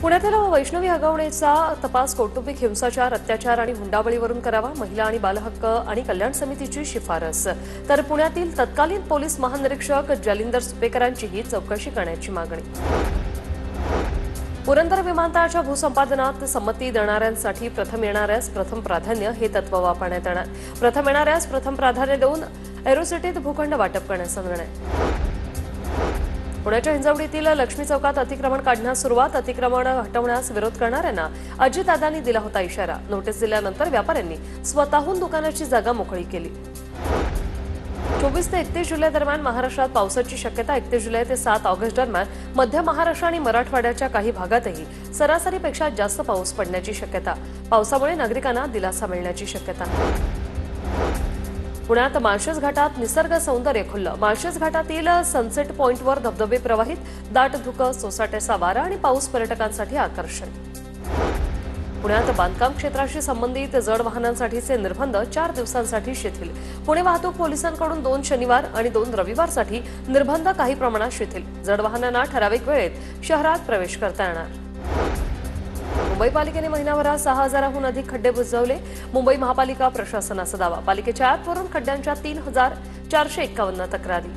पुण्यातील वैष्णवी हगवणेचा तपास कौटुंबिक हिंसाचार, अत्याचार आणि हुंडाबळीवरून करावा, महिला आणि बालहक्क आणि कल्याण समितीची शिफारस. तर पुण्यातील तत्कालीन पोलीस महानिरीक्षक जालिंदर सुपेकरांचीही चौकशी करण्याची मागणी. पुरंदर विमानतळाच्या भूसंपादनात संमती देणाऱ्यांसाठी प्रथम येणाऱ्यास प्रथम प्राधान्य हे तत्व वापरण्यात येणार. प्रथम येणाऱ्यास प्रथम प्राधान्य देऊन एरोसिटीत भूखंड वाटप करण्याचा निर्णय. पुण्याच्या हिंजवडीतील लक्ष्मी चौकात अतिक्रमण काढण्यास सुरुवात. अतिक्रमण हटवण्यास विरोध करणाऱ्यांना अजितदादांनी दिला होता इशारा. नोटीस दिल्यानंतर व्यापाऱ्यांनी स्वतःहून दुकानाची जागा मोकळी केली. 24 ते 31 जुलै दरम्यान महाराष्ट्रात पावसाची शक्यता. 31 जुलै ते 7 ऑगस्ट दरम्यान मध्य महाराष्ट्र आणि मराठवाड्याच्या काही भागातही सरासरीपेक्षा जास्त पाऊस पडण्याची शक्यता. पावसामुळे नागरिकांना दिलासा मिळण्याची शक्यता. पुण्यात माळशेज घाटात निसर्ग सौंदर्य खुललं. माळशेज घाटातील सनसेट पॉइंटवर धबधबे प्रवाहित. दाट धुकं, सोसाट्याचा वारा आणि पाऊस पर्यटकांसाठी आकर्षण. पुण्यात बांधकाम क्षेत्राशी संबंधित जड वाहनांसाठीचे निर्बंध 4 दिवसांसाठी शिथिल. पुणे वाहतूक पोलिसांकडून 2 शनिवार आणि 2 रविवारसाठी निर्बंध काही प्रमाणात शिथिल. जड वाहनांना ठराविक वेळेत शहरात प्रवेश करता येणार. मुंबई पालिकेने महिनाभरात 6000हून अधिक खड्डे बुजवले. मुंबई महापालिका प्रशासनाचा दावा. पालिकेच्या ॲपवरून खड्ड्यांच्या 3451 तक्रारी.